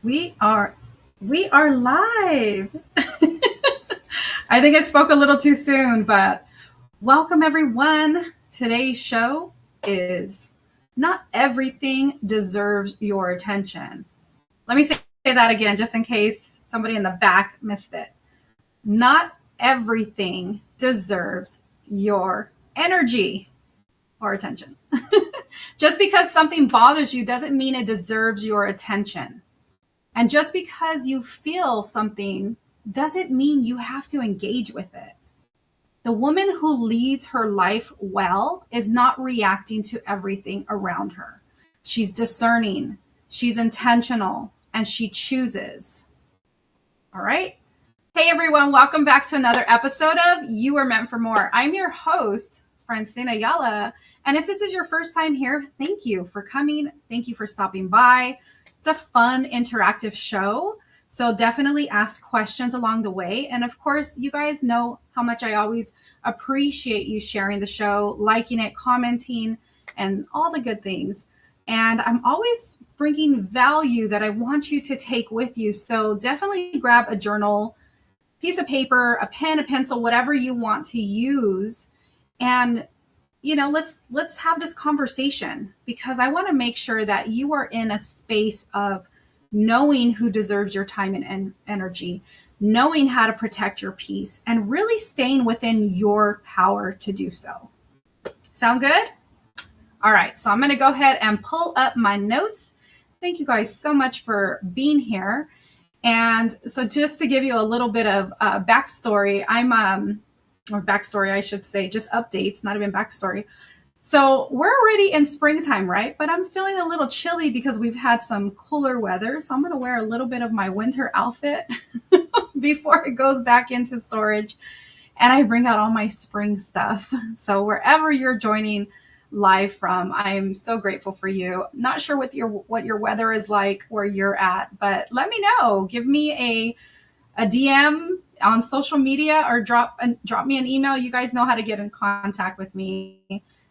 We are we are live. I think I spoke a little too soon, but welcome everyone. Today's show is not everything deserves your attention. Let me say that again just in case somebody in the back missed it. Not everything deserves your energy or attention. Just because something bothers you doesn't mean it deserves your attention. And just because you feel something doesn't mean you have to engage with it. The woman who leads her life well is not reacting to everything around her. She's discerning, she's intentional, and she chooses. All right. Hey everyone, welcome back to another episode of You Were Meant for More. I'm your host, Francina Ayala. And if this is your first time here, thank you for coming. Thank you for stopping by. It's a fun, interactive show. So definitely ask questions along the way. And of course, you guys know how much I always appreciate you sharing the show, liking it, commenting, and all the good things. And I'm always bringing value that I want you to take with you. So definitely grab a journal, piece of paper, a pen, a pencil, whatever you want to use. And let's have this conversation because I want to make sure that you are in a space of knowing who deserves your time and energy, knowing how to protect your peace, and really staying within your power to do so. Sound good? All right, so I'm going to go ahead and pull up my notes. Thank you guys so much for being here. And so just to give you a little bit of backstory, or backstory, I should say, just updates, not even backstory. So we're already in springtime, right? But I'm feeling a little chilly because we've had some cooler weather. So I'm going to wear a little bit of my winter outfit before it goes back into storage. And I bring out all my spring stuff. So wherever you're joining live from, I'm so grateful for you. Not sure what your weather is like where you're at, but let me know. Give me a DM on social media or drop me an email. You guys know how to get in contact with me.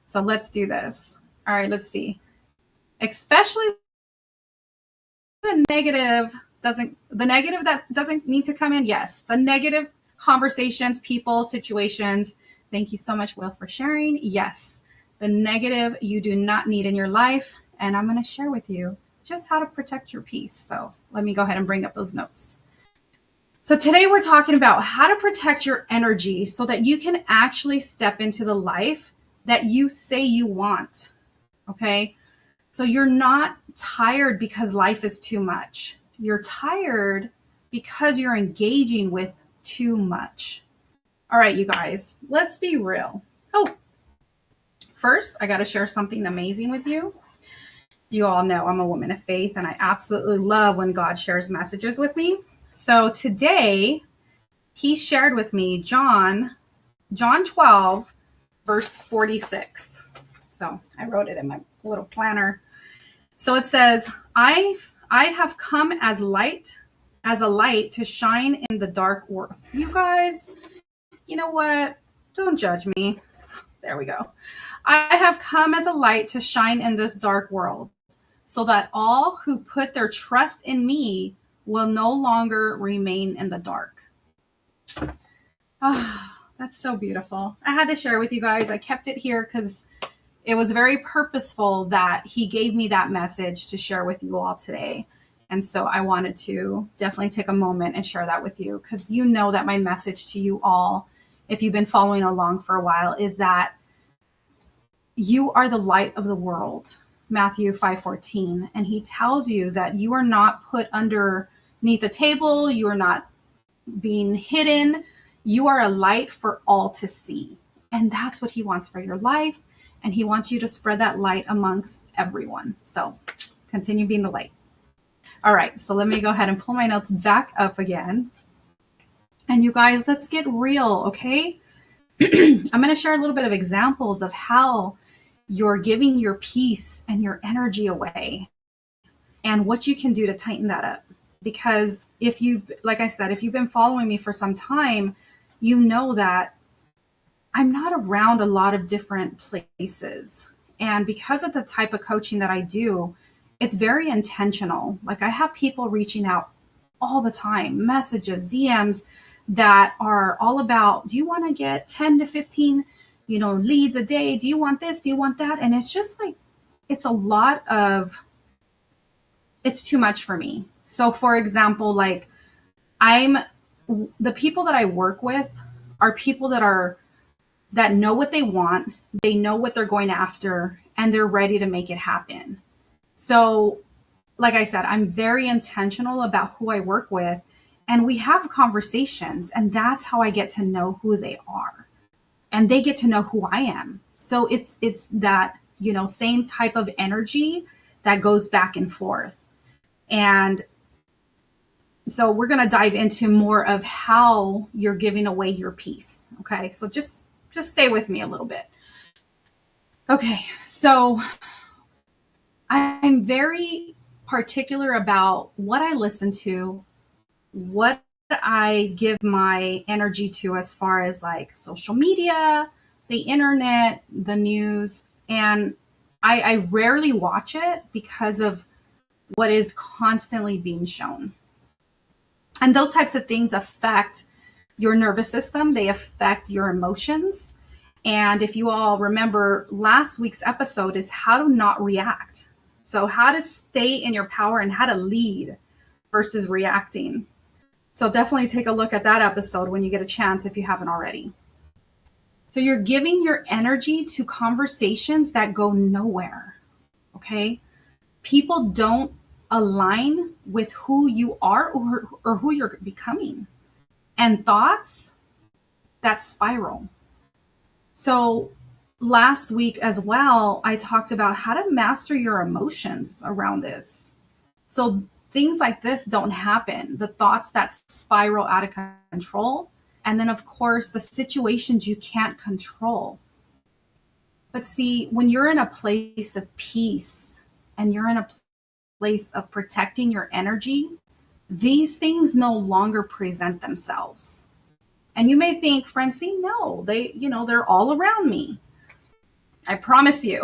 So let's do this. All right, let's see. Especially the negative that doesn't need to come in. Yes, the negative conversations, people, situations. Thank you so much, Will, for sharing. Yes, the negative you do not need in your life. And I'm going to share with you just how to protect your peace. So let me go ahead and bring up those notes. So today we're talking about how to protect your energy so that you can actually step into the life that you say you want. Okay. So you're not tired because life is too much. You're tired because you're engaging with too much. All right, you guys, let's be real. Oh, first, I got to share something amazing with you. You all know I'm a woman of faith, and I absolutely love when God shares messages with me. So today, he shared with me John 12, verse 46. So I wrote it in my little planner. So it says, I have come as a light to shine in the dark world. You guys, you know what? Don't judge me. There we go. I have come as a light to shine in this dark world so that all who put their trust in me will no longer remain in the dark. Ah, that's so beautiful. I had to share with you guys. I kept it here because it was very purposeful that he gave me that message to share with you all today. And so I wanted to definitely take a moment and share that with you because you know that my message to you all, if you've been following along for a while, is that you are the light of the world, Matthew 5:14. And he tells you that you are not put underneath a table. You are not being hidden. You are a light for all to see. And that's what he wants for your life. And he wants you to spread that light amongst everyone. So continue being the light. All right, so let me go ahead and pull my notes back up again. And you guys, let's get real, okay? I'm going to share a little bit of examples of how you're giving your peace and your energy away and what you can do to tighten that up. Because like I said, if you've been following me for some time, you know that I'm not around a lot of different places. And because of the type of coaching that I do, it's very intentional. Like I have people reaching out all the time, messages, DMs that are all about, do you want to get 10 to 15, leads a day? Do you want this? Do you want that? And it's just like, it's a lot of, it's too much for me. So for example, like the people that I work with are people that know what they want, they know what they're going after, and they're ready to make it happen. So, like I said, I'm very intentional about who I work with, and we have conversations, and that's how I get to know who they are, and they get to know who I am. So it's that, same type of energy that goes back and forth. And so we're going to dive into more of how you're giving away your peace. Okay. So just stay with me a little bit. Okay. So I'm very particular about what I listen to, what I give my energy to as far as like social media, the internet, the news. And I rarely watch it because of what is constantly being shown. And those types of things affect your nervous system, they affect your emotions. And if you all remember, last week's episode is how to not react. So, how to stay in your power and how to lead versus reacting. So, definitely take a look at that episode when you get a chance if you haven't already. So, you're giving your energy to conversations that go nowhere. Okay. People don't align with who you are or who you're becoming. And thoughts that spiral. So last week as well, I talked about how to master your emotions around this. So things like this don't happen. The thoughts that spiral out of control. And then, of course, the situations you can't control. But see, when you're in a place of peace and you're in a place of protecting your energy, these things no longer present themselves. And you may think, Francine, no, they're all around me. I promise you.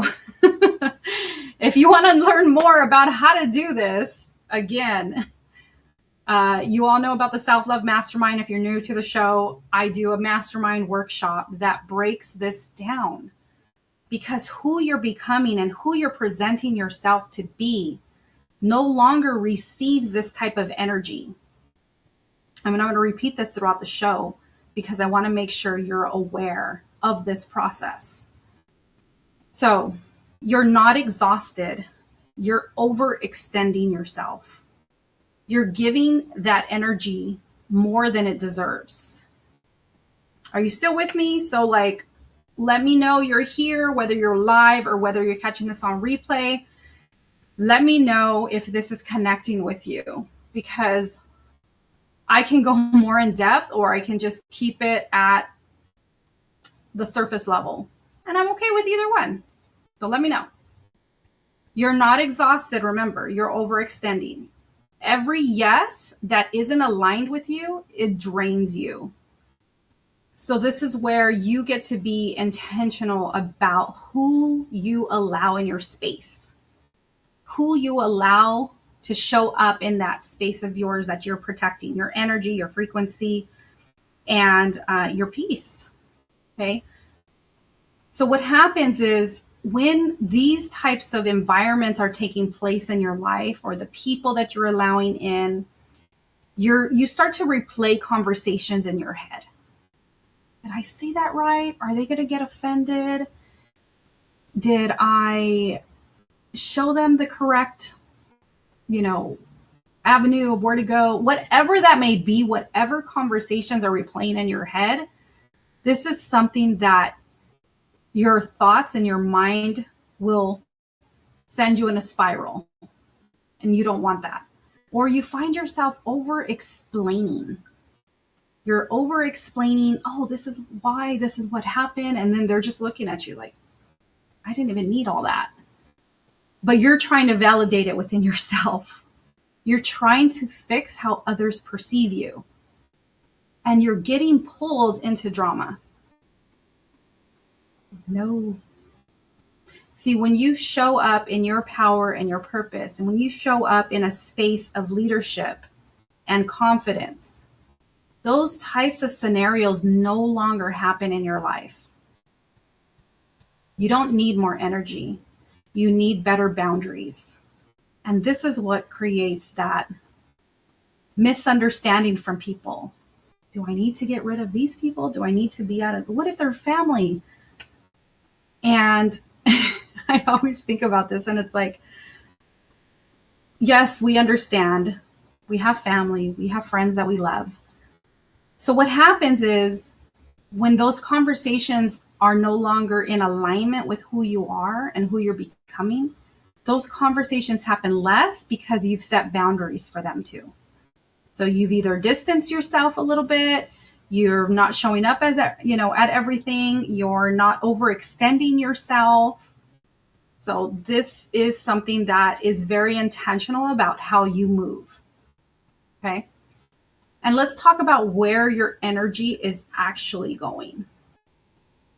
If you want to learn more about how to do this, again, you all know about the Self-Love Mastermind. If you're new to the show, I do a mastermind workshop that breaks this down. Because who you're becoming and who you're presenting yourself to be no longer receives this type of energy. I'm going to repeat this throughout the show because I want to make sure you're aware of this process. So you're not exhausted. You're overextending yourself. You're giving that energy more than it deserves. Are you still with me? So let me know you're here, whether you're live or whether you're catching this on replay. Let me know if this is connecting with you, because I can go more in depth or I can just keep it at the surface level. And I'm okay with either one. So let me know. You're not exhausted. Remember, you're overextending. Every yes that isn't aligned with you, it drains you. So this is where you get to be intentional about who you allow in your space, who you allow to show up in that space of yours that you're protecting, your energy, your frequency, and your peace. Okay. So what happens is when these types of environments are taking place in your life, or the people that you're allowing in, you start to replay conversations in your head. Did I say that right? Are they going to get offended? Did I show them the correct, avenue of where to go? Whatever that may be, whatever conversations are replaying in your head, this is something that your thoughts and your mind will send you in a spiral. And you don't want that. Or you find yourself over-explaining. You're over-explaining, oh, this is why, this is what happened. And then they're just looking at you like, I didn't even need all that. But you're trying to validate it within yourself. You're trying to fix how others perceive you. And you're getting pulled into drama. No. See, when you show up in your power and your purpose, and when you show up in a space of leadership and confidence, those types of scenarios no longer happen in your life. You don't need more energy. You need better boundaries. And this is what creates that misunderstanding from people. Do I need to get rid of these people? Do I need to be out of, what if they're family? And I always think about this, and it's like, yes, we understand. We have family, we have friends that we love. So what happens is when those conversations are no longer in alignment with who you are and who you're becoming, those conversations happen less because you've set boundaries for them too. So you've either distanced yourself a little bit, you're not showing up as at everything, you're not overextending yourself. So this is something that is very intentional about how you move. Okay? And let's talk about where your energy is actually going.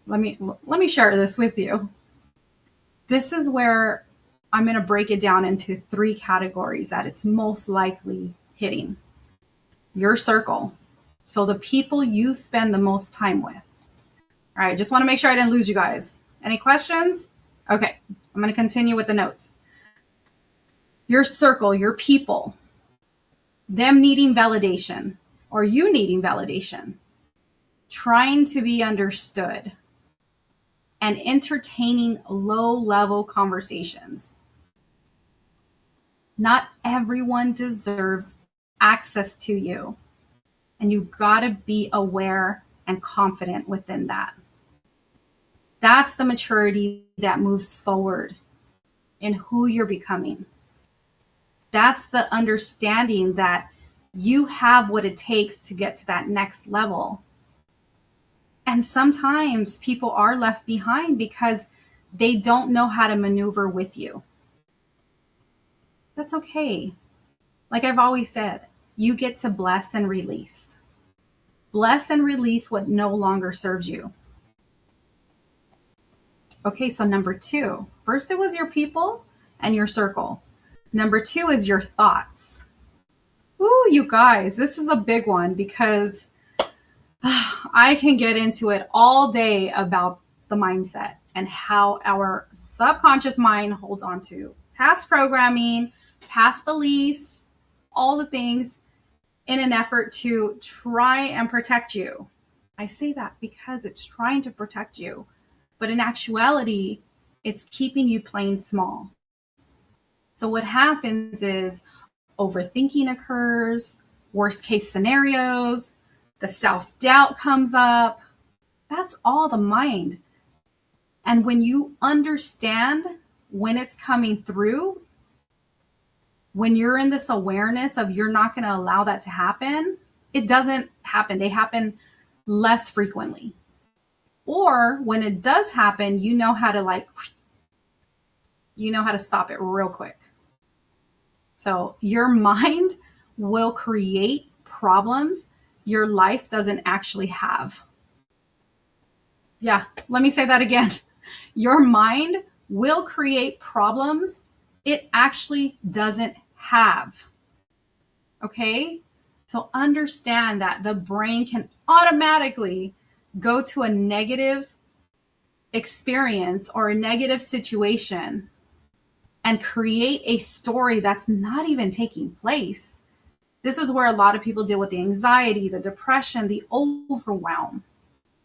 Let me share this with you. This is where I'm going to break it down into 3 categories that it's most likely hitting. Your circle. So the people you spend the most time with. All right, just want to make sure I didn't lose you guys. Any questions? Okay, I'm going to continue with the notes. Your circle, your people, them needing validation or you needing validation, trying to be understood, and entertaining low-level conversations. Not everyone deserves access to you, and you've got to be aware and confident within that. That's the maturity that moves forward in who you're becoming. That's the understanding that you have what it takes to get to that next level. And sometimes people are left behind because they don't know how to maneuver with you. That's okay. Like I've always said, you get to bless and release. Bless and release what no longer serves you. Okay, so number 2. First, it was your people and your circle. Number 2 is your thoughts. Ooh, you guys, this is a big one because I can get into it all day about the mindset and how our subconscious mind holds on to past programming, past beliefs, all the things in an effort to try and protect you. I say that because it's trying to protect you, but in actuality, it's keeping you playing small. So what happens is overthinking occurs, worst case scenarios, the self-doubt comes up. That's all the mind. And when you understand when it's coming through, when you're in this awareness of you're not going to allow that to happen, it doesn't happen. They happen less frequently. Or when it does happen, you know how to stop it real quick. So your mind will create problems your life doesn't actually have. Yeah, let me say that again. Your mind will create problems it actually doesn't have. Okay? So understand that the brain can automatically go to a negative experience or a negative situation and create a story that's not even taking place. This is where a lot of people deal with the anxiety, the depression, the overwhelm.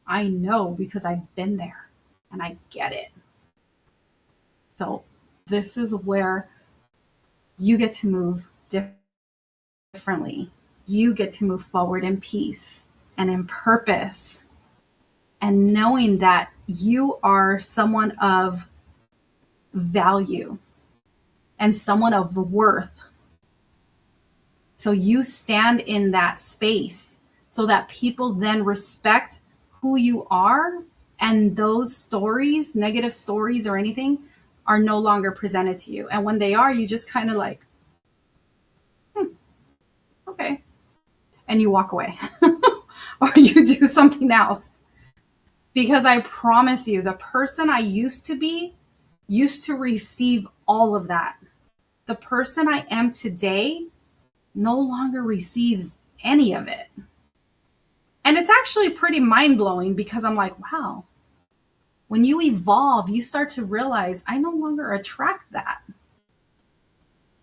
I know because I've been there and I get it. So this is where you get to move differently. You get to move forward in peace and in purpose, and knowing that you are someone of value and someone of worth. So you stand in that space so that people then respect who you are, and those stories, negative stories or anything, are no longer presented to you. And when they are, you just kind of like, okay. And you walk away or you do something else. Because I promise you, the person I used to be used to receive all of that. The person I am today no longer receives any of it. And it's actually pretty mind blowing because I'm like, wow, when you evolve, you start to realize I no longer attract that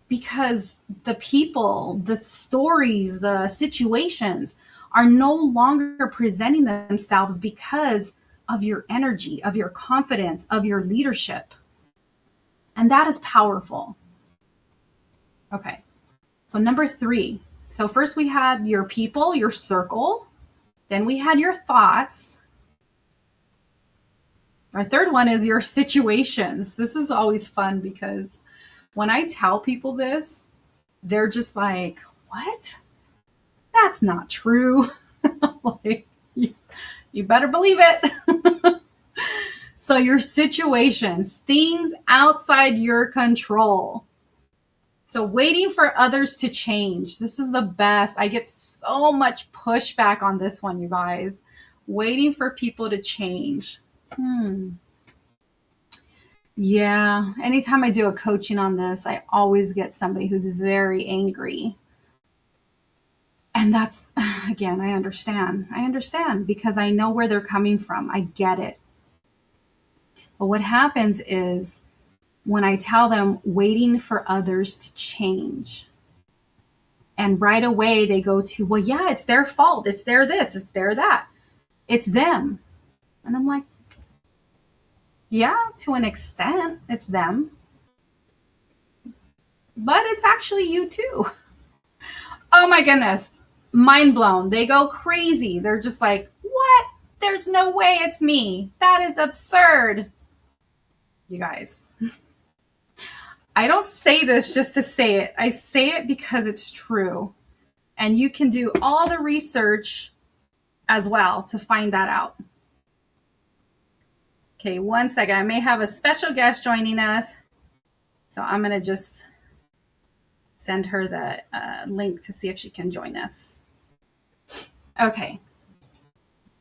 because the people, the stories, the situations are no longer presenting themselves because of your energy, of your confidence, of your leadership. And that is powerful. Okay. So, number 3. So, first we had your people, your circle. Then we had your thoughts. Our third one is your situations. This is always fun because when I tell people this, they're just like, what? That's not true. Like, you better believe it. So your situations, things outside your control. So waiting for others to change. This is the best. I get so much pushback on this one, you guys. Waiting for people to change. Yeah. Anytime I do a coaching on this, I always get somebody who's very angry. And that's, again, I understand. I understand because I know where they're coming from. I get it. But what happens is when I tell them waiting for others to change, and right away they go to, well, yeah, it's their fault. It's their this, it's their that. It's them. And I'm like, yeah, to an extent, it's them. But it's actually you too. Oh my goodness. Mind blown. They go crazy. They're just like, what? There's no way it's me. That is absurd. You guys, I don't say this just to say it. I say it because it's true. And you can do all the research as well to find that out. Okay, one second. I may have a special guest joining us. So I'm going to just send her the link to see if she can join us. Okay.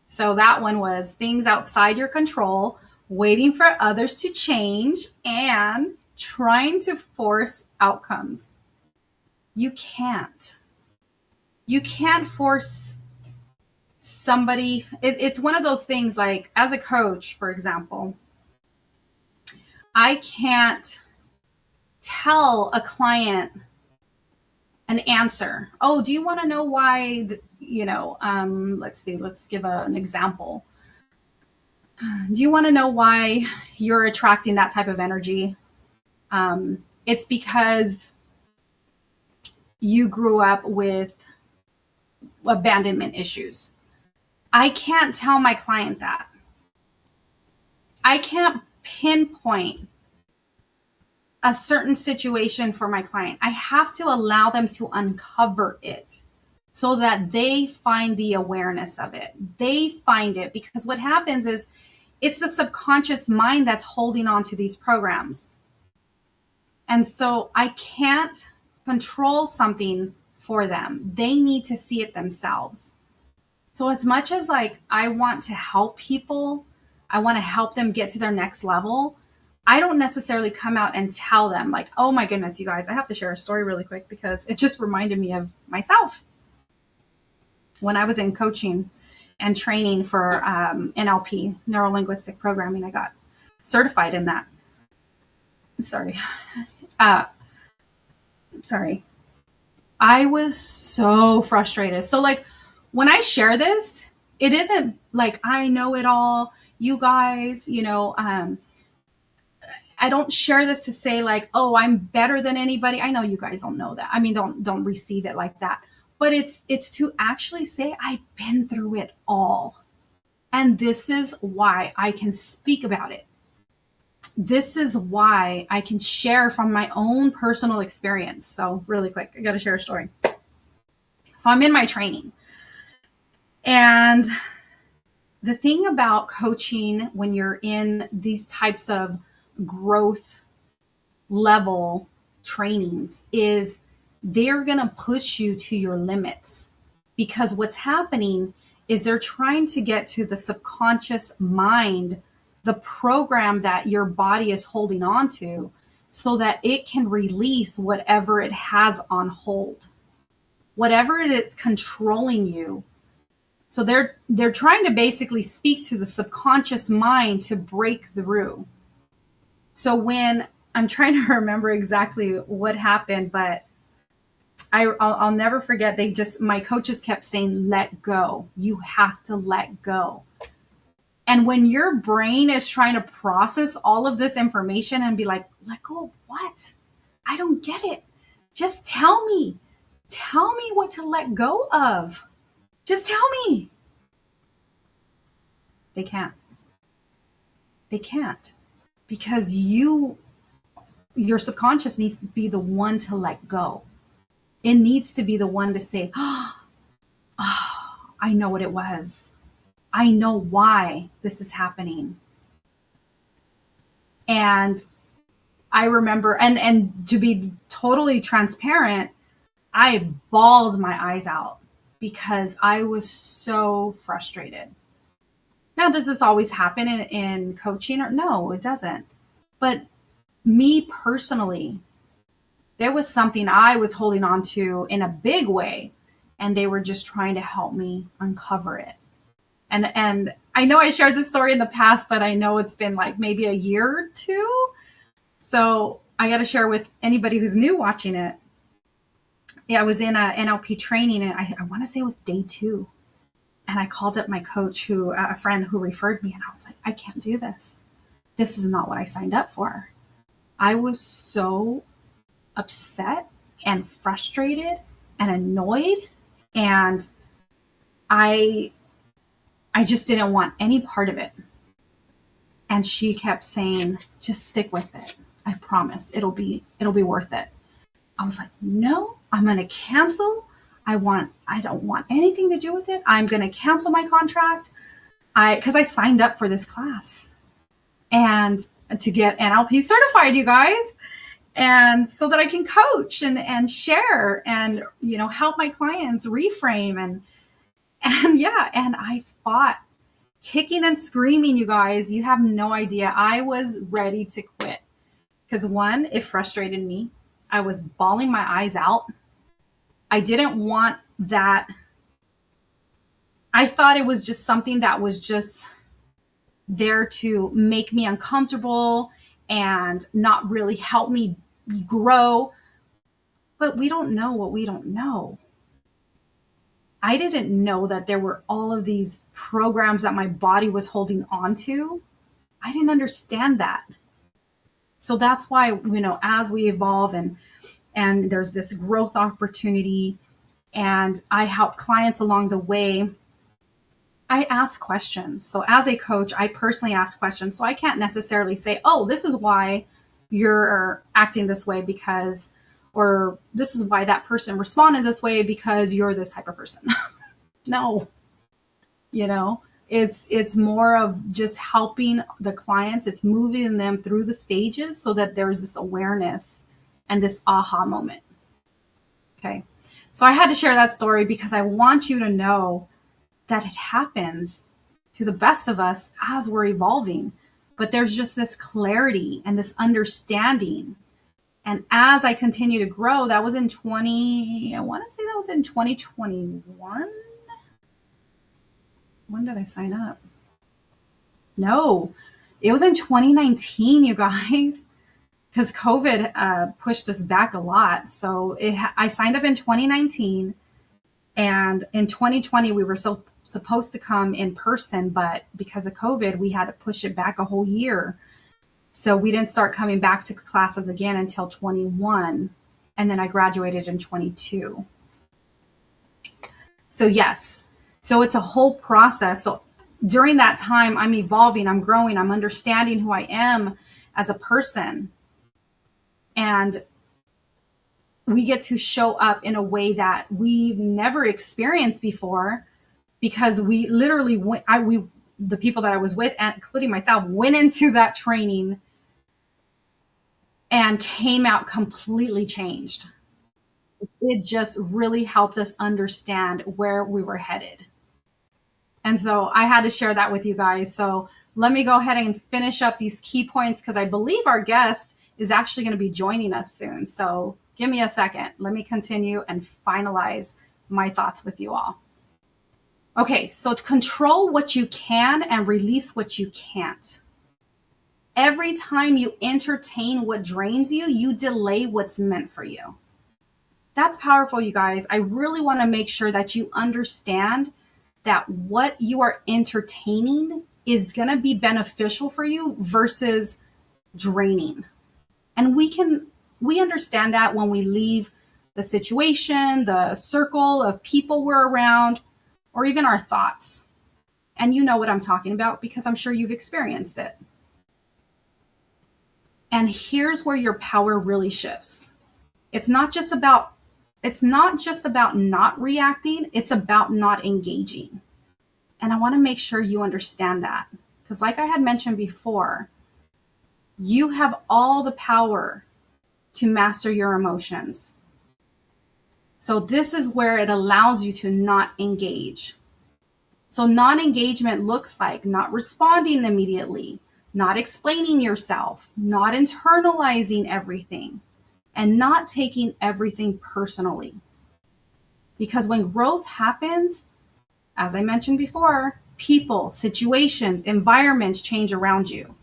So that one was things outside your control, waiting for others to change, and trying to force outcomes. You can't. You can't force somebody. It's one of those things like as a coach, for example, I can't tell a client an answer. Oh, do you want to know why, let's see, let's give an example. Do you want to know why you're attracting that type of energy? It's because you grew up with abandonment issues. I can't tell my client that. I can't pinpoint a certain situation for my client. I have to allow them to uncover it so that they find the awareness of it. They find it because what happens is it's the subconscious mind that's holding on to these programs. And so I can't control something for them. They need to see it themselves. So as much as like I want to help people, I want to help them get to their next level, I don't necessarily come out and tell them like, oh my goodness, you guys, I have to share a story really quick because it just reminded me of myself. When I was in coaching and training for NLP, neuro-linguistic programming, I got certified in that. Sorry. I was so frustrated. So like when I share this, it isn't like I know it all. You guys, I don't share this to say like, oh, I'm better than anybody. I know you guys don't know that. I mean, don't receive it like that. But it's to actually say I've been through it all. And this is why I can speak about it. This is why I can share from my own personal experience. So really quick, I got to share a story. So I'm in my training. And the thing about coaching when you're in these types of growth level trainings is they're going to push you to your limits because what's happening is they're trying to get to the subconscious mind the program that your body is holding on to so that it can release whatever it has on hold, whatever it is controlling you. So they're trying to basically speak to the subconscious mind to break through. So when I'm trying to remember exactly what happened, but I'll never forget. My coaches kept saying, let go. You have to let go. And when your brain is trying to process all of this information and be like, let go of what? I don't get it. Just tell me. Tell me what to let go of. Just tell me. They can't. They can't. Because your subconscious needs to be the one to let go. It needs to be the one to say, oh, I know what it was. I know why this is happening. And I remember, and to be totally transparent, I bawled my eyes out because I was so frustrated. Now, does this always happen in coaching? Or no, it doesn't. But me personally, there was something I was holding on to in a big way, and they were just trying to help me uncover it. And I know I shared this story in the past, but I know it's been like maybe a year or two. So I got to share with anybody who's new watching it. Yeah, I was in a NLP training, and I want to say it was day 2. And I called up my coach, a friend who referred me, and I was like, I can't do this. This is not what I signed up for. I was so upset and frustrated and annoyed, and I just didn't want any part of it. And she kept saying, just stick with it. I promise it'll be worth it. I was like, no, I'm going to cancel. I don't want anything to do with it. I'm going to cancel my contract. Cause I signed up for this class and to get NLP certified, you guys. And so that I can coach and share and, help my clients reframe and yeah. And I fought kicking and screaming, you guys. You have no idea. I was ready to quit because one, it frustrated me. I was bawling my eyes out. I didn't want that. I thought it was just something that was just there to make me uncomfortable and not really help me grow. But we don't know what we don't know. I didn't know that there were all of these programs that my body was holding on to. I didn't understand that. So that's why, as we evolve and there's this growth opportunity and I help clients along the way, I ask questions. So as a coach, I personally ask questions. So I can't necessarily say, oh, this is why you're acting this way because, or this is why that person responded this way because you're this type of person. No, it's more of just helping the clients. It's moving them through the stages so that there's this awareness and this aha moment. Okay. So I had to share that story because I want you to know that it happens to the best of us as we're evolving. But there's just this clarity and this understanding. And as I continue to grow, that was in 2021. When did I sign up? No, it was in 2019, you guys, because COVID pushed us back a lot. So I signed up in 2019, and in 2020 we were supposed to come in person, but because of COVID, we had to push it back a whole year. So we didn't start coming back to classes again until 21, and then I graduated in 22. So yes, so it's a whole process. So during that time, I'm evolving, I'm growing, I'm understanding who I am as a person. And we get to show up in a way that we've never experienced before because we literally the people that I was with, including myself, went into that training and came out completely changed. It just really helped us understand where we were headed. And so I had to share that with you guys. So let me go ahead and finish up these key points because I believe our guest is actually going to be joining us soon. So give me a second. Let me continue and finalize my thoughts with you all. Okay, so control what you can and release what you can't. Every time you entertain what drains you, you delay what's meant for you. That's powerful, you guys. I really want to make sure that you understand that what you are entertaining is going to be beneficial for you versus draining. And we understand that when we leave the situation, the circle of people we're around, or even our thoughts. And you know what I'm talking about because I'm sure you've experienced it. And here's where your power really shifts. It's not just about not reacting, it's about not engaging. And I want to make sure you understand that. Because like I had mentioned before, you have all the power to master your emotions. So this is where it allows you to not engage. So non-engagement looks like not responding immediately, not explaining yourself, not internalizing everything, and not taking everything personally. Because when growth happens, as I mentioned before, people, situations, environments change around you.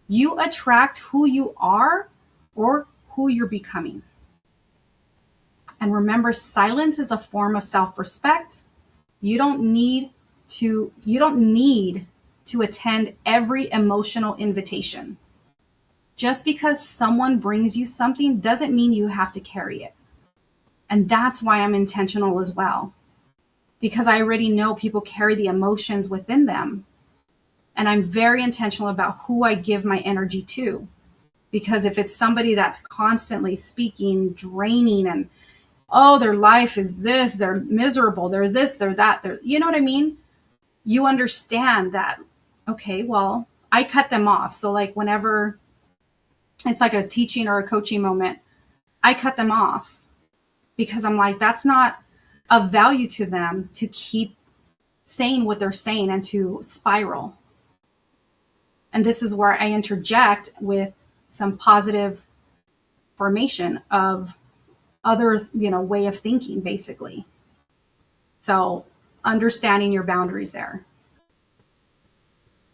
You attract who you are or who you're becoming. And remember, silence is a form of self-respect. You don't need to attend every emotional invitation. Just because someone brings you something doesn't mean you have to carry it. And that's why I'm intentional as well. Because I already know people carry the emotions within them. And I'm very intentional about who I give my energy to. Because if it's somebody that's constantly speaking, draining, and, oh, their life is this, they're miserable, they're this, they're that, you know what I mean? You understand that, okay, well, I cut them off. So like whenever it's like a teaching or a coaching moment, I cut them off because I'm like, that's not of value to them to keep saying what they're saying and to spiral. And this is where I interject with some positive formation of other, way of thinking, basically. So understanding your boundaries there.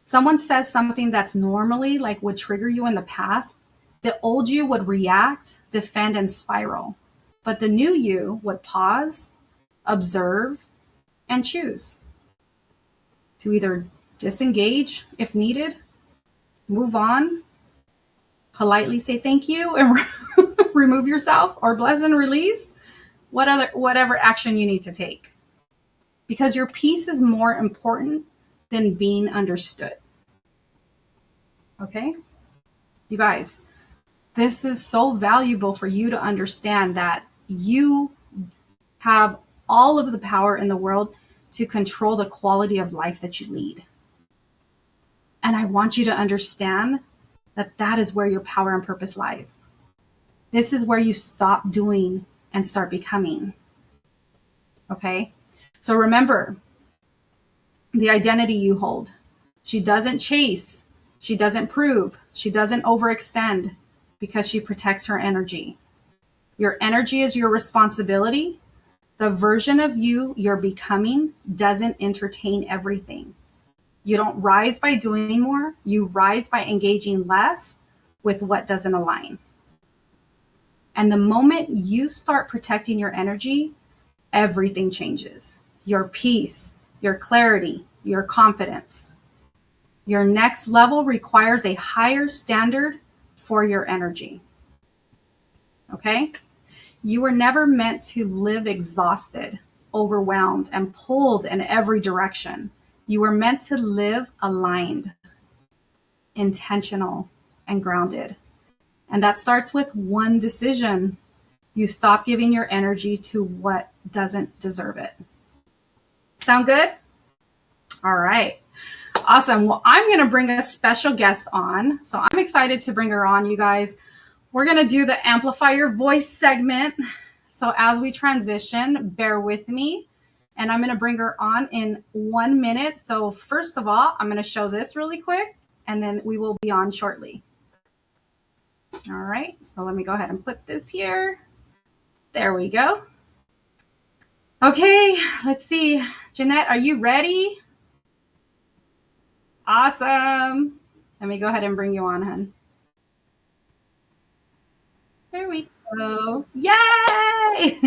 Someone says something that's normally like would trigger you in the past, the old you would react, defend, and spiral. But the new you would pause, observe, and choose to either disengage if needed, move on, politely say thank you and remove yourself, or bless and release, whatever action you need to take. Because your peace is more important than being understood. Okay? You guys, this is so valuable for you to understand that you have all of the power in the world to control the quality of life that you lead. And I want you to understand that that is where your power and purpose lies. This is where you stop doing and start becoming. Okay? So remember the identity you hold. She doesn't chase. She doesn't prove. She doesn't overextend because she protects her energy. Your energy is your responsibility. The version of you you're becoming doesn't entertain everything. You don't rise by doing more. You rise by engaging less with what doesn't align. And the moment you start protecting your energy, everything changes. Your peace, your clarity, your confidence. Your next level requires a higher standard for your energy. Okay? You were never meant to live exhausted, overwhelmed, and pulled in every direction. You were meant to live aligned, intentional, and grounded. And that starts with one decision. You stop giving your energy to what doesn't deserve it. Sound good? All right. Awesome. Well, I'm going to bring a special guest on. So I'm excited to bring her on, you guys. We're going to do the Amplify Your Voice segment. So as we transition, bear with me. And I'm going to bring her on in 1 minute. So first of all, I'm going to show this really quick. and then we will be on shortly. All right, so let me go ahead and put this here. There we go. Okay, let's see. Jeannette, are you ready? Awesome. Let me go ahead and bring you on, hun. There we go. Yay!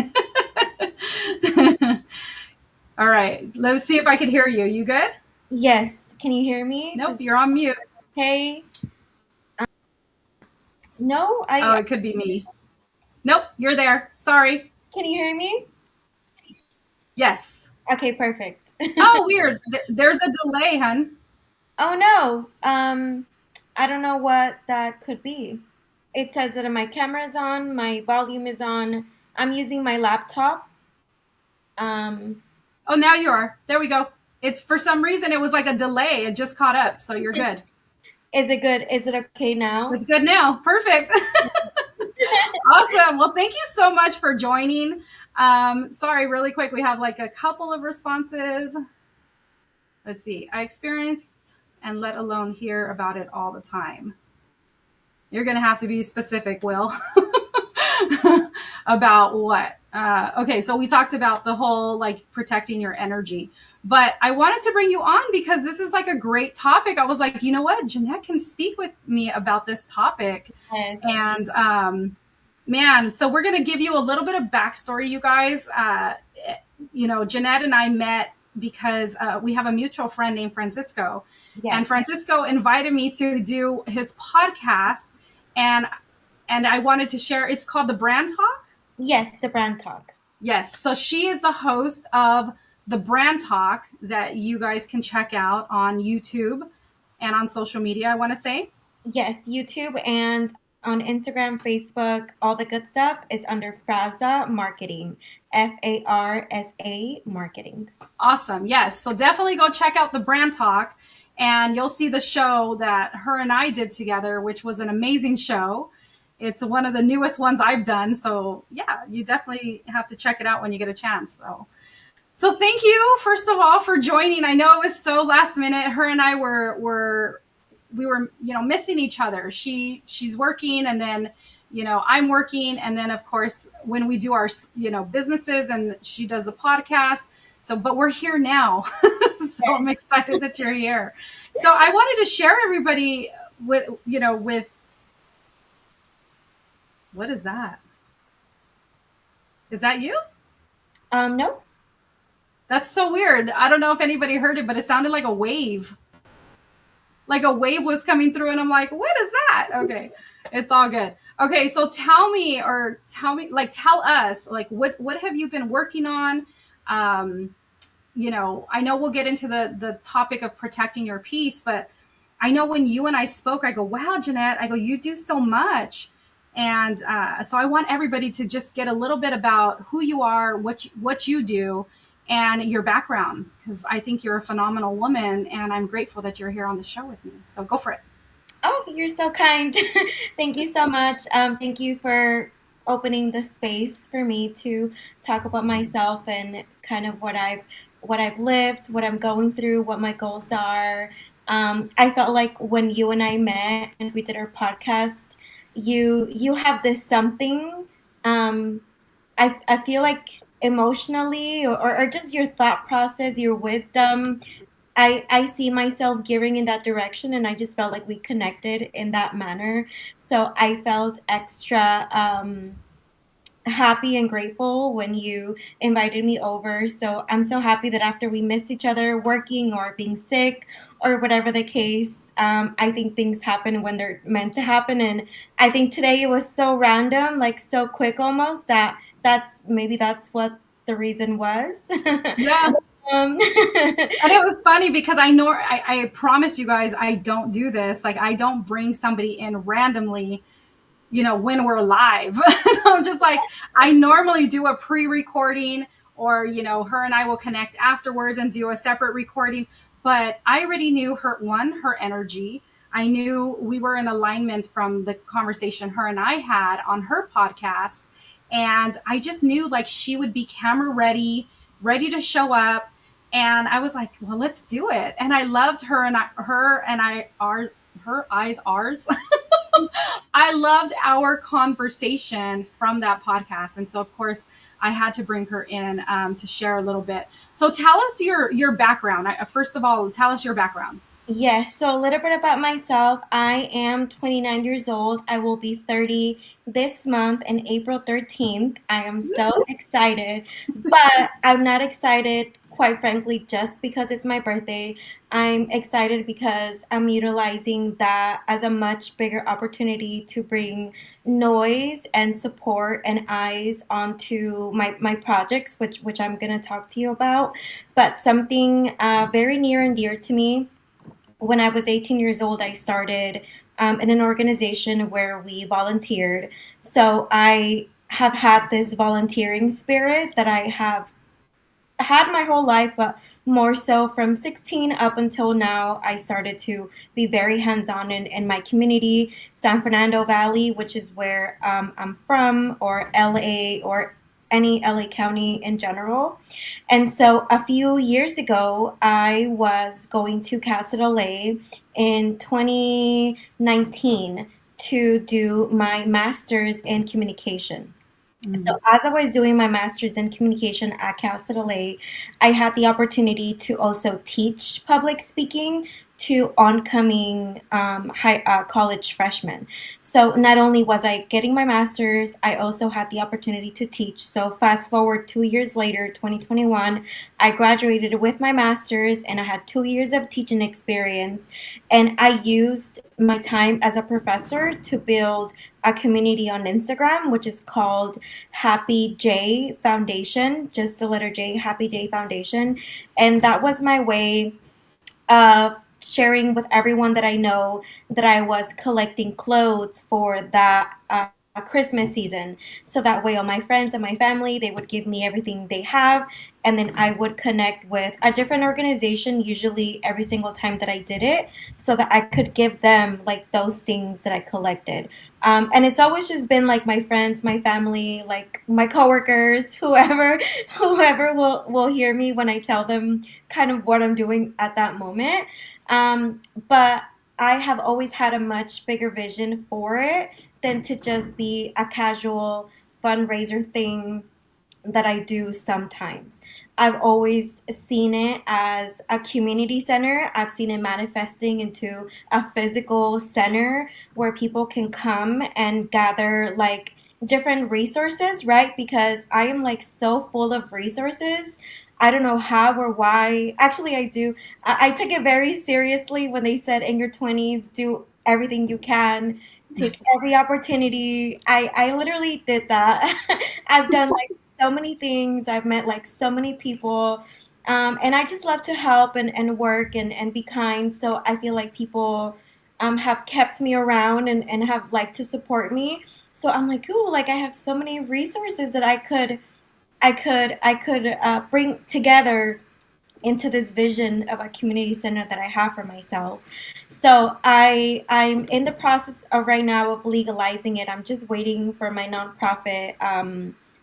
All right, let's see if I could hear you. You good? Yes. Can you hear me? Nope, you're on mute. Okay. No, Oh, it could be me. Nope, you're there. Sorry. can you hear me? Yes. Okay, perfect. Oh, weird. There's a delay, hun. Oh no. I don't know what that could be. It says that my camera is on, my volume is on. I'm using my laptop. Um, Oh, now you are. There we go. It's for some reason it was like a delay. It just caught up, so you're good. is it good? Is it okay now? It's good now. Perfect. Awesome. Well, thank you so much for joining. Sorry, really quick. We have like a couple of responses. Let's see. I experienced and let alone hear about it all the time. You're going to have to be specific, Will. About what? Okay, so we talked about the whole like protecting your energy, but I wanted to bring you on because this is like a great topic. I was like, you know what? Jeannette can speak with me about this topic. Yes. And man, so we're going to give you a little bit of backstory, you guys. Jeannette and I met because we have a mutual friend named Francisco. And Yes. Francisco invited me to do his podcast. And I wanted to share. It's called the Brand Talk. Yes, the brand talk. Yes. So she is the host of the Brand Talk that you guys can check out on YouTube and on social media, I want to say. Yes, YouTube and on Instagram, Facebook, all the good stuff is under Fraza Marketing. FARSA Marketing. Awesome. Yes. So definitely go check out the Brand Talk and you'll see the show that her and I did together, which was an amazing show. It's one of the newest ones I've done. So yeah, you definitely have to check it out when you get a chance. So thank you, first of all, for joining. I know it was so last minute. Her and I were missing each other. She's working, and then I'm working, and then of course when we do our businesses, and she does the podcast. So, but we're here now, so I'm excited that you're here. So I wanted to share everybody with what is that? Is that you? No. That's so weird. I don't know if anybody heard it, but it sounded like a wave. Like a wave was coming through, and I'm like, what is that? Okay, it's all good. Okay, so tell us, like, what have you been working on? I know we'll get into the topic of protecting your peace, but I know when you and I spoke, I go, wow, Jeannette, I go, you do so much. And so I want everybody to just get a little bit about who you are, what you do, and your background, because I think you're a phenomenal woman, and I'm grateful that you're here on the show with me. So go for it. Oh, you're so kind. Thank you so much. Thank you for opening the space for me to talk about myself and kind of what I've lived, what I'm going through, what my goals are. I felt like when you and I met and we did our podcast, you have this something. Um, I feel like emotionally or just your thought process, your wisdom, I see myself gearing in that direction, and I just felt like we connected in that manner. So I felt extra happy and grateful when you invited me over. So I'm so happy that after we missed each other working or being sick or whatever the case, I think things happen when they're meant to happen. And I think today it was so random, like so quick almost, that that's what the reason was. Yeah. um, And it was funny because I promise you guys, I don't do this. Like, I don't bring somebody in randomly, when we're live. I'm just like, I normally do a pre-recording, or, her and I will connect afterwards and do a separate recording. But I already knew her energy. I knew we were in alignment from the conversation her and I had on her podcast. And I just knew like she would be camera ready to show up. And I was like, well, let's do it. And I loved her and I are her eyes, ours. I loved our conversation from that podcast, and so of course I had to bring her in to share a little bit. So tell us your background. First of all, tell us your background. Yes, so a little bit about myself. I am 29 years old. I will be 30 this month and April 13th. I am so excited, but I'm not excited, quite frankly, just because it's my birthday. I'm excited because I'm utilizing that as a much bigger opportunity to bring noise and support and eyes onto my projects, which I'm going to talk to you about. But something very near and dear to me, when I was 18 years old, I started in an organization where we volunteered. So I have had this volunteering spirit that I have had my whole life, but more so from 16 up until now, I started to be very hands on in my community, San Fernando Valley, which is where I'm from, or LA, or any LA County in general. And so a few years ago, I was going to Casa LA in 2019 to do my master's in communication. So, Mm. as I was doing my master's in communication at Cal City LA, I had the opportunity to also teach public speaking to oncoming college freshmen. So, not only was I getting my master's, I also had the opportunity to teach. So, fast forward 2 years later, 2021, I graduated with my master's and I had 2 years of teaching experience. And I used my time as a professor to build a community on Instagram, which is called Happy J Foundation, just the letter J, Happy J Foundation. And that was my way of sharing with everyone that I know that I was collecting clothes for that Christmas season. So that way, all my friends and my family, they would give me everything they have. And then I would connect with a different organization, usually every single time that I did it, so that I could give them like those things that I collected. And it's always just been like my friends, my family, like my coworkers, whoever will hear me when I tell them kind of what I'm doing at that moment. But I have always had a much bigger vision for it than to just be a casual fundraiser thing that I do sometimes. I've always seen it as a community center. I've seen it manifesting into a physical center where people can come and gather like different resources, right? Because I am like so full of resources. I don't know how or why. Actually, I do. I took it very seriously when they said in your 20s, do everything you can, take every opportunity. I literally did that. I've done like so many things. I've met like so many people. And I just love to help and work and be kind. So I feel like people have kept me around and have liked to support me. So I'm like, ooh, like I have so many resources that I could bring together into this vision of a community center that I have for myself. So I'm in the process of right now of legalizing it. I'm just waiting for my nonprofit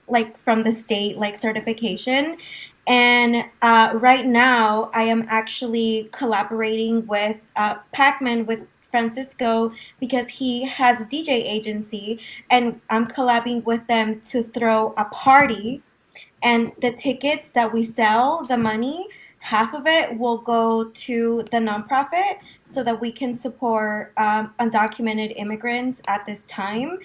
like from the state like certification. And right now I am actually collaborating with Pacman with Francisco because he has a DJ agency and I'm collabing with them to throw a party, and the tickets that we sell, the money, half of it will go to the nonprofit so that we can support undocumented immigrants at this time.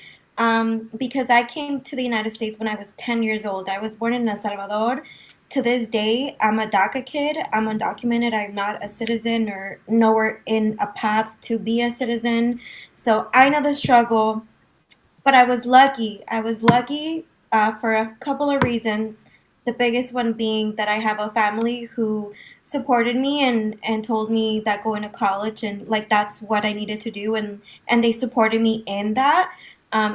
Because I came to the United States when I was 10 years old. I was born in El Salvador. To this day, I'm a DACA kid. I'm undocumented. I'm not a citizen or nowhere in a path to be a citizen. So I know the struggle, but I was lucky. I was lucky for a couple of reasons. The biggest one being that I have a family who supported me and told me that going to college and like that's what I needed to do, and they supported me in that.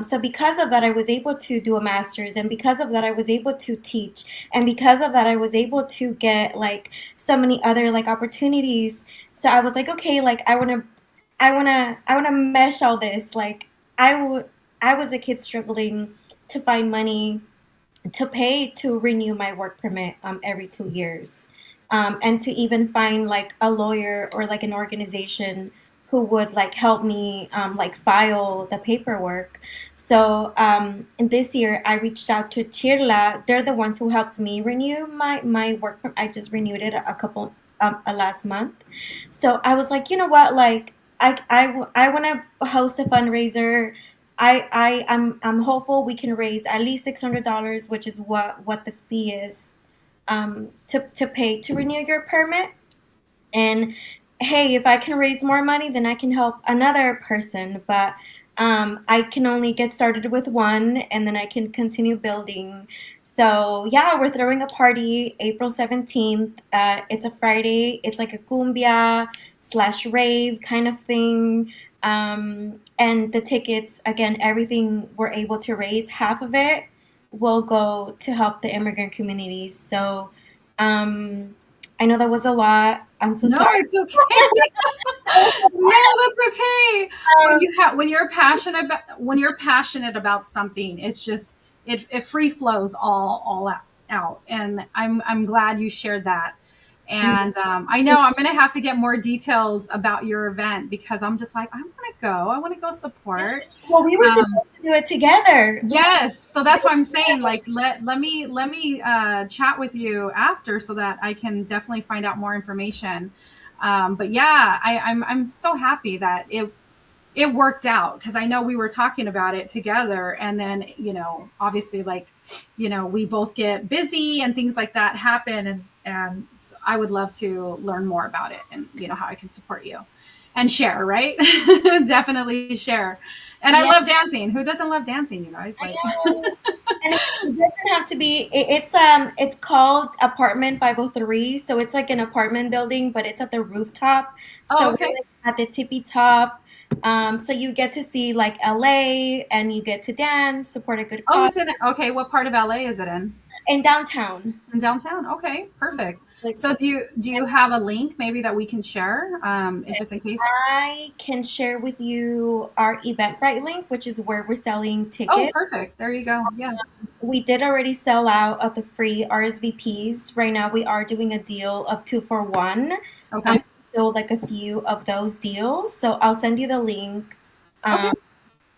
So because of that, I was able to do a master's, and because of that, I was able to teach, and because of that, I was able to get like so many other like opportunities. So I was like, okay, like I wanna mesh all this. Like I was a kid struggling to find money to pay to renew my work permit every 2 years, and to even find like a lawyer or like an organization who would like help me like file the paperwork. So and this year I reached out to Chirla. They're the ones who helped me renew my work. I just renewed it a couple last month. So I was like, you know what, like I want to host a fundraiser. I'm hopeful we can raise at least $600, which is what the fee is to pay to renew your permit. And hey, if I can raise more money, then I can help another person. But I can only get started with one, and then I can continue building. So yeah, we're throwing a party April 17th. It's a Friday. It's like a cumbia slash rave kind of thing. And the tickets, again, everything we're able to raise, half of it will go to help the immigrant communities. So um, I know that was a lot. I'm so No, sorry. it's okay. No, that's okay. When you're passionate about something, it's just it free flows all out. And I'm glad you shared that. And I know I'm going to have to get more details about your event because I'm just like I want to go. I want to go support. Well, we were Um, supposed to do it together. Yes, so that's why I'm saying like let me chat with you after so that I can definitely find out more information. But yeah, I'm so happy that it worked out because I know we were talking about it together, and then obviously like we both get busy and things like that happen, and I would love to learn more about it and how I can support you and share, right? Definitely share. And I Yeah, love dancing. Who doesn't love dancing, you guys? I Like, know. And it doesn't have to be. It's called Apartment 503. So it's like an apartment building, but it's at the rooftop. So oh, we're okay. like at the tippy top. So you get to see like LA, and you get to dance, support a good Oh, cause it's in, okay. What part of LA is it in? in downtown. In downtown? Okay, perfect. Like, So do you have a link maybe that we can share, just in case? I can share with you our Eventbrite link, which is where we're selling Oh, tickets. perfect. There you go. Yeah. We did already sell out of the free RSVPs. Right now, we are doing a deal of two for one. Okay. Still like a few of those deals, so I'll send you the link. Okay. Um,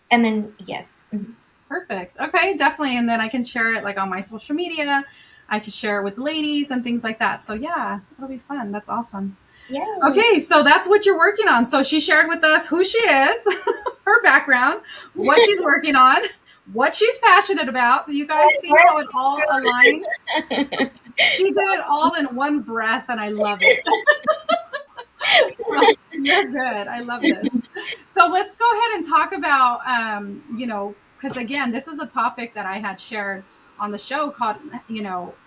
and then yes, mhm. Perfect. Okay, definitely. And then I can share it like on my social media. I can share it with ladies and things like that. So yeah, it'll be fun. That's awesome. Yay! Okay, so that's what you're working on. So she shared with us who she is, her background, what she's working on, what she's passionate about. So you guys see how it all aligned? She did it all in one breath, and I love it. You're good. I love this. So let's go ahead and talk about, because again, this is a topic that I had shared on the show called,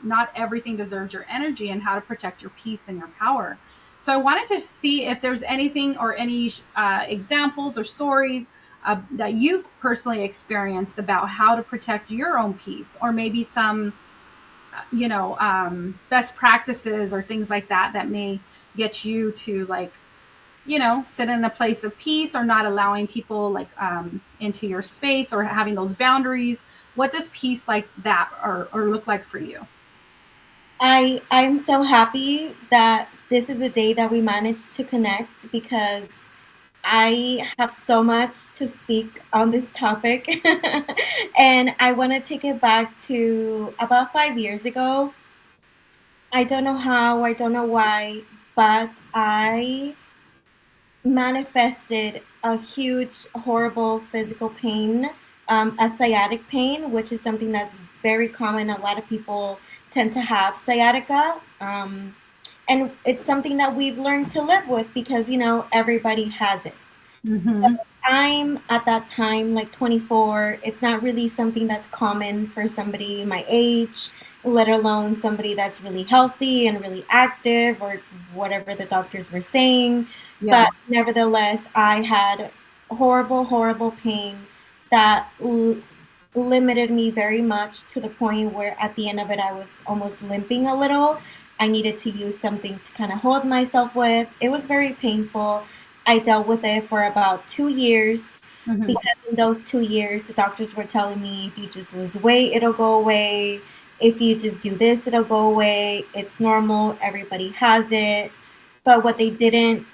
not everything deserves your energy and how to protect your peace and your power. So I wanted to see if there's anything or any examples or stories that you've personally experienced about how to protect your own peace, or maybe some, best practices or things like that that may get you to like sit in a place of peace or not allowing people like into your space or having those boundaries. What does peace like that or look like for you? I'm so happy that this is a day that we managed to connect because I have so much to speak on this topic. And I want to take it back to about 5 years ago. I don't know how, I don't know why, but I manifested a huge, horrible physical pain, a sciatic pain, which is something that's very common. A lot of people tend to have sciatica. And it's something that we've learned to live with because, everybody has it. Mm-hmm. I'm at that time like 24. It's not really something that's common for somebody my age, let alone somebody that's really healthy and really active or whatever the doctors were saying. Yeah. But nevertheless, I had horrible, horrible pain that limited me very much to the point where at the end of it, I was almost limping a little. I needed to use something to kind of hold myself with. It was very painful. I dealt with it for about 2 years Mm-hmm. because in those 2 years, the doctors were telling me if you just lose weight, it'll go away. If you just do this, it'll go away. It's normal. Everybody has it. But what they didn't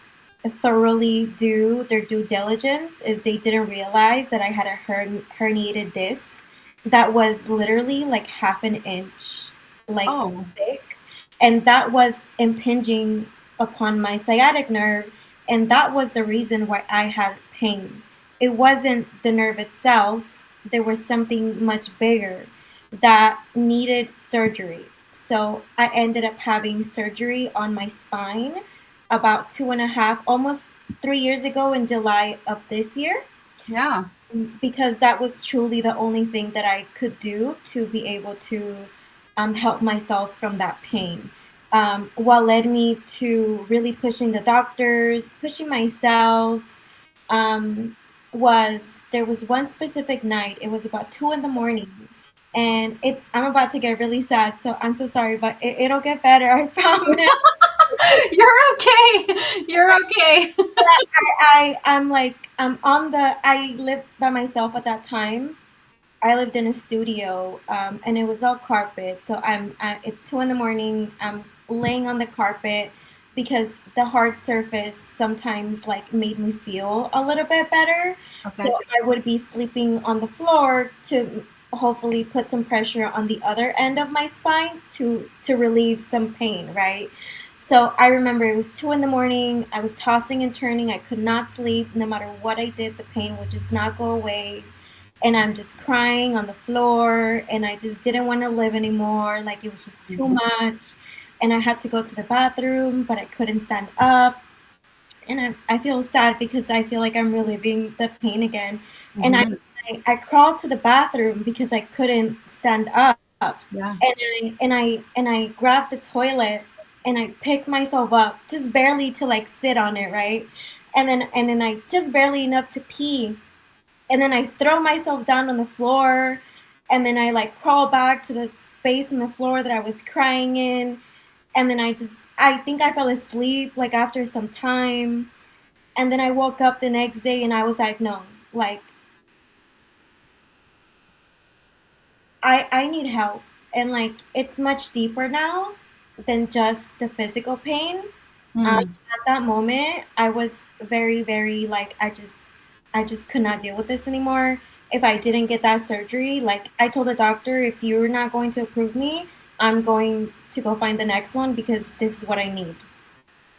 thoroughly do their due diligence is they didn't realize that I had a herniated disc that was literally like half an inch, like Oh, thick, and that was impinging upon my sciatic nerve, and that was the reason why I had pain. It wasn't the nerve itself. There was something much bigger that needed surgery. So I ended up having surgery on my spine about 2.5, almost 3 years ago in July of this year, yeah. because that was truly the only thing that I could do to be able to help myself from that pain. What led me to really pushing the doctors, pushing myself, um, was there was one specific night. It was about 2 in the morning, and I'm about to get really sad. So I'm so sorry, but it'll get better. I promise. You're okay. You're okay. I'm like I'm on the. I lived by myself at that time. I lived in a studio, and it was all carpet. So it's 2 in the morning. I'm laying on the carpet because the hard surface sometimes like made me feel a little bit better. So Okay. I would be sleeping on the floor to hopefully put some pressure on the other end of my spine to relieve some pain, right? So I remember it was 2 in the morning. I was tossing and turning. I could not sleep. No matter what I did, the pain would just not go away, and I'm just crying on the floor, and I just didn't want to live anymore. Like it was just too Mhm. much. And I had to go to the bathroom, but I couldn't stand up. And I feel sad because I feel like I'm reliving the pain again. And Mhm. I crawled to the bathroom because I couldn't stand up. Yeah. And I grabbed the toilet and I picked myself up just barely to like sit on it, right? And then I just barely enough to pee, and then I throw myself down on the floor, and then I like crawl back to the space in the floor that I was crying in, and then I think I fell asleep like after some time, and then I woke up the next day and I was like, no, like I need help, and like it's much deeper now than just the physical pain. Mm. At that moment, I was very, very like I just could not deal with this anymore. If I didn't get that surgery, like I told the doctor, if you're not going to approve me, I'm going to go find the next one because this is what I need.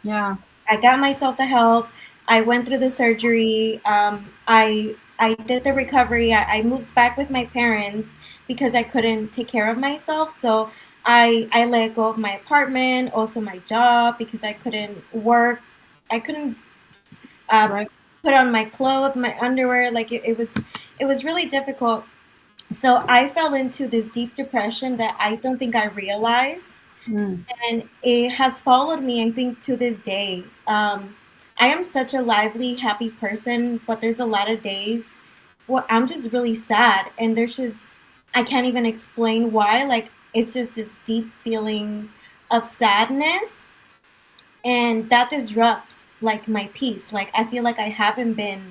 Yeah. I got myself the help. I went through the surgery. I did the recovery. I moved back with my parents because I couldn't take care of myself. So I let go of my apartment, also my job because I couldn't work. I couldn't uh, Right. put on my clothes, my underwear. Like it was really difficult. So I fell into this deep depression that I don't think I realized, Mm. and it has followed me, I think, to this day. I am such a lively, happy person, but there's a lot of days where I'm just really sad, and there's just I can't even explain why. Like it's just this deep feeling of sadness, and that disrupts like my peace. Like I feel like I haven't been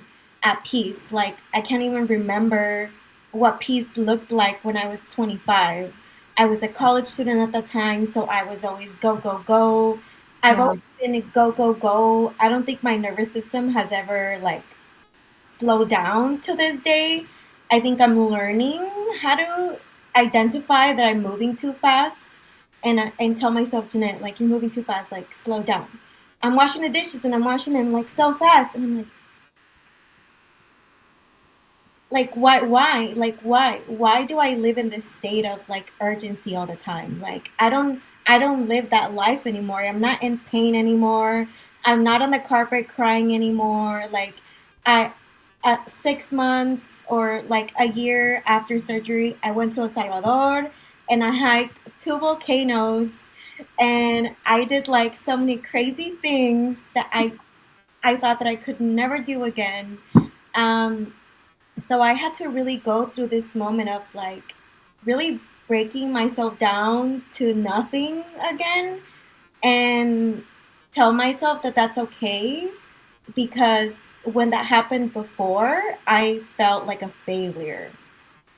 at peace. Like I can't even remember what peace looked like when I was 25. I was a college student at the time, so I was always go go go. I've Yeah. always been a go go go. I don't think my nervous system has ever like slowed down to this day. I think I'm learning how to identify that I'm moving too fast, and tell myself, Jeanette, like you're moving too fast, like slow down. I'm washing the dishes and I'm washing them like so fast, and I'm like why do I live in this state of like urgency all the time? Like I don't live that life anymore. I'm not in pain anymore. I'm not on the carpet crying anymore. Like I 6 months or like a year after surgery, I went to El Salvador and I hiked two volcanoes, and I did like so many crazy things that I thought that I could never do again. Um, so I had to really go through this moment of like really breaking myself down to nothing again, and tell myself that that's okay, because when that happened before, I felt like a failure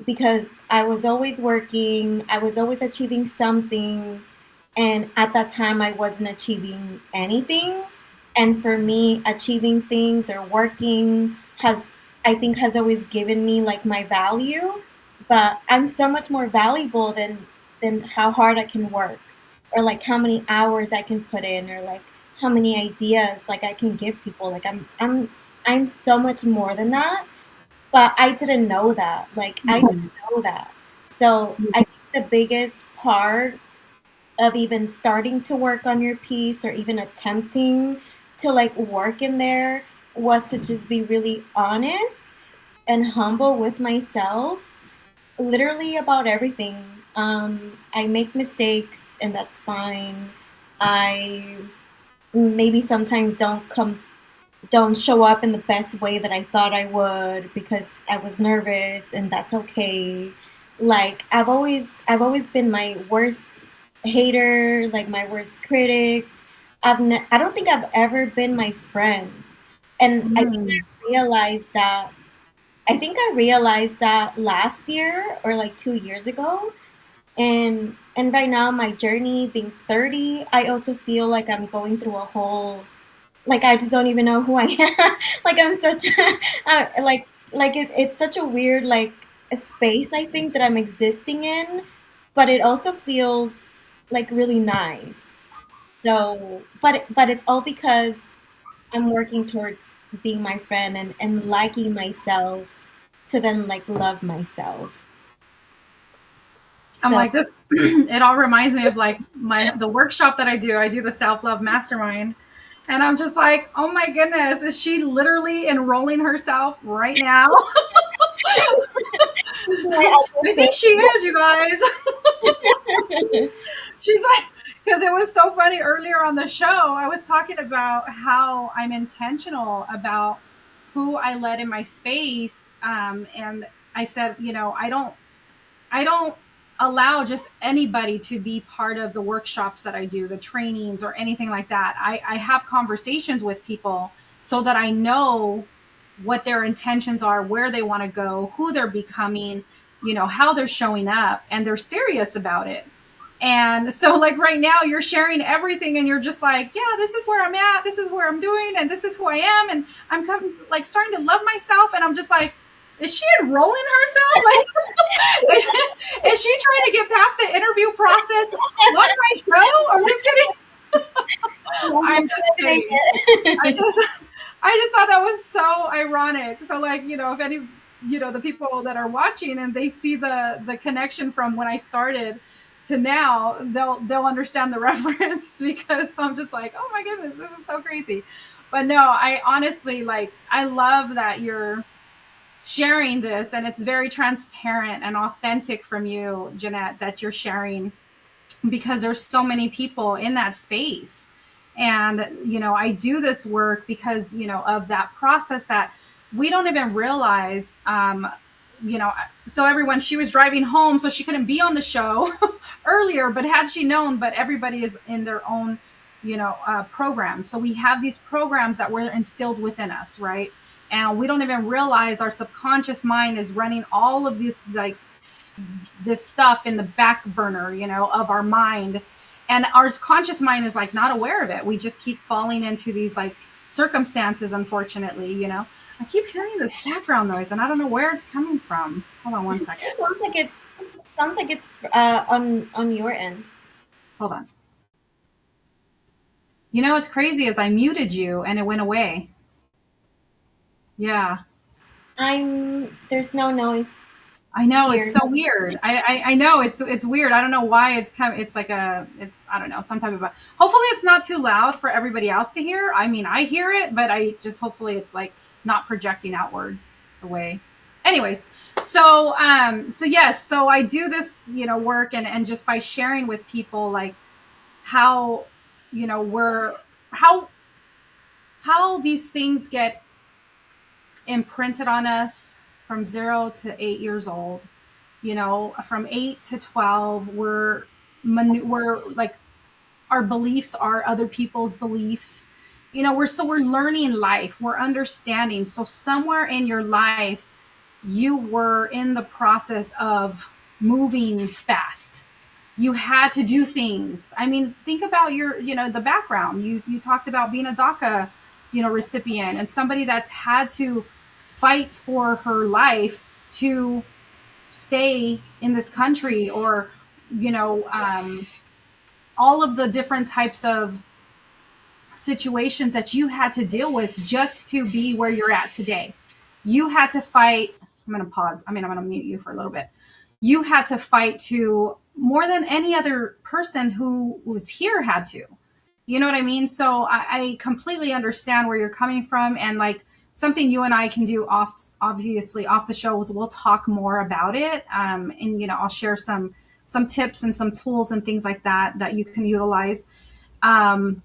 because I was always working, I was always achieving something, and at that time I wasn't achieving anything. And for me, achieving things or working I think, has always given me like my value. But I'm so much more valuable than how hard I can work, or like how many hours I can put in, or like how many ideas like I can give people. Like I'm so much more than that. But I didn't know that. Like I didn't Mhm. know that. So I think the biggest part of even starting to work on your piece, or even attempting to like work in there, was to just be really honest and humble with myself, literally about everything. I make mistakes, and that's fine. I maybe sometimes don't show up in the best way that I thought I would because I was nervous, and that's okay. Like I've always been my worst hater, like my worst critic. I don't think I've ever been my friend. And Mm. I think I realized that last year, or like 2 years ago. And right now, my journey being 30, I also feel like I'm going through a whole, like I just don't even know who I am. Like I'm such a, it's such a weird, like, a space, I think, that I'm existing in, but it also feels like really nice. So, but it's all because I'm working towards being my friend, and liking myself, to then like love myself. I'm So like this. It all reminds me of like the workshop that I do. I do the self love mastermind, and I'm just like, oh my goodness, is she literally enrolling herself right now? I I feel think she is, you guys. She's like, because it was so funny earlier on the show. I was talking about how I'm intentional about who I let in my space, and I said, I don't allow just anybody to be part of the workshops that I do, the trainings or anything like that. I have conversations with people so that I know what their intentions are, where they want to go, who they're becoming, how they're showing up, and they're serious about it. And so, like right now, you're sharing everything, and you're just like, yeah, this is where I'm at, this is where I'm doing, and this is who I am, and I'm coming, like starting to love myself, and I'm just like, is she enrolling herself? Like, is she trying to get past the interview process on my show? I'm just kidding. I'm just kidding. I it. just I just thought that was so ironic. So like, if any the people that are watching and they see the connection from when I started to now, they'll understand the reference because I'm just like, oh my goodness, this is so crazy. But no, I honestly like I love that you're sharing this and it's very transparent and authentic from you, Jeannette, that you're sharing because there's so many people in that space. And, I do this work because, of that process that we don't even realize. You know, so everyone, she was driving home, so she couldn't be on the show earlier, but had she known, but everybody is in their own, programs. So we have these programs that were instilled within us, right? And we don't even realize our subconscious mind is running all of this, like, this stuff in the back burner, of our mind. And our conscious mind is like not aware of it. We just keep falling into these like circumstances, unfortunately. I keep hearing this background noise and I don't know where it's coming from. Hold on one second. It sounds like it's on your end. Hold on. What's crazy is I muted you and it went away. Yeah. There's no noise I know it's here. so weird. I know it's weird. I don't know why it's kind of it's like it's I don't know some type of a. Hopefully it's not too loud for everybody else to hear. I mean I hear it, but I just hopefully it's like not projecting outwards away. Anyways, so yes, so I do this work and just by sharing with people like how we're how these things get imprinted on us from 0 to 8 years old. From 8 to 12, we're like our beliefs are other people's beliefs. We're learning life, we're understanding. So somewhere in your life, you were in the process of moving fast. you had to do things. I mean, think about your, the background. You talked about being a DACA, recipient, and somebody that's had to fight for her life to stay in this country, or you know um, all of the different types of situations that you had to deal with just to be where you're at today. You had to fight. I'm going to pause. I'm going to mute you for a little bit. You had to fight to more than any other person who was here had to. You know what I mean? So I completely understand where you're coming from. And like, something you and I can do obviously off the show is we'll talk more about it. And, I'll share some tips and some tools and things like that you can utilize. Um,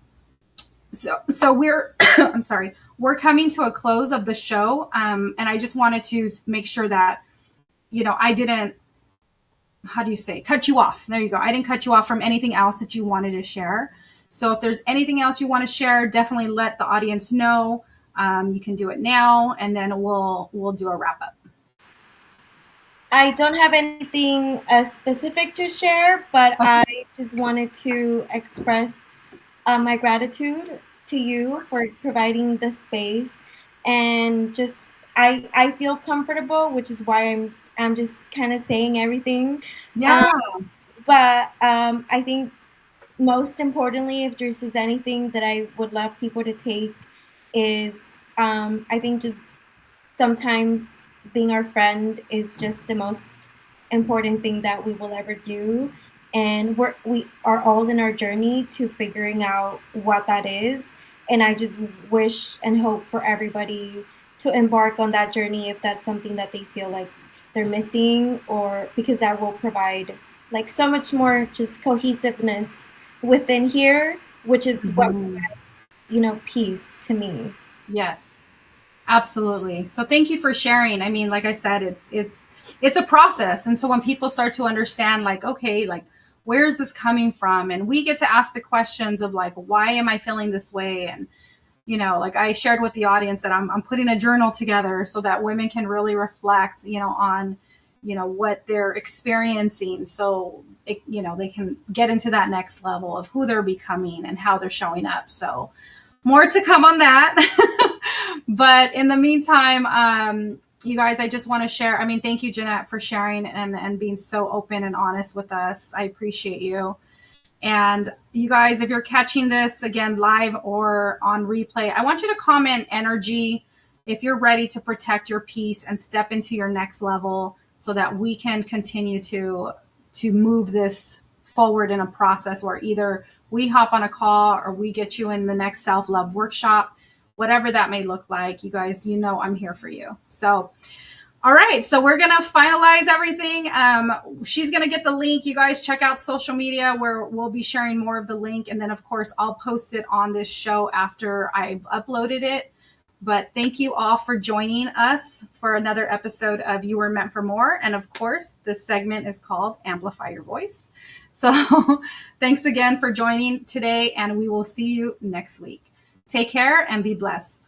so we're I'm sorry, we're coming to a close of the show, and I just wanted to make sure that I didn't, how do you say, cut you off. There you go. I didn't cut you off from anything else that you wanted to share. So if there's anything else you want to share, definitely let the audience know. You can do it now, and then we'll do a wrap up. I don't have anything specific to share, but Okay. I just wanted to express my gratitude to you for providing the space, and just I feel comfortable, which is why I'm just kind of saying everything. Um, Yeah. but I think most importantly, if there's just anything that I would love people to take, is I think just sometimes being our friend is just the most important thing that we will ever do. And we are all in our journey to figuring out what that is. And I just wish and hope for everybody to embark on that journey if that's something that they feel like they're missing, or because that will provide like so much more just cohesiveness within here, which is what Mhm. peace to me. Yes. Absolutely. So thank you for sharing. I mean, like I said, it's a process. And so when people start to understand, like, okay, like, where is this coming from? And we get to ask the questions of like, why am I feeling this way? And like I shared with the audience that I'm putting a journal together so that women can really reflect, on what they're experiencing, so they can get into that next level of who they're becoming and how they're showing up. So more to come on that. But in the meantime, you guys, I just want to share. I mean, thank you, Jeannette, for sharing and being so open and honest with us. I appreciate you. And you guys, if you're catching this again live or on replay, I want you to comment energy if you're ready to protect your peace and step into your next level, so that we can continue to move this forward in a process where either we hop on a call or we get you in the next self-love workshop, whatever that may look like. You guys, I'm here for you. So all right, so we're gonna finalize everything. She's gonna get the link. You guys check out social media where we'll be sharing more of the link, and then of course I'll post it on this show after I've uploaded it. But thank you all for joining us for another episode of You Were Meant for More. And of course, this segment is called Amplify Your Voice. So thanks again for joining today, and we will see you next week. Take care and be blessed.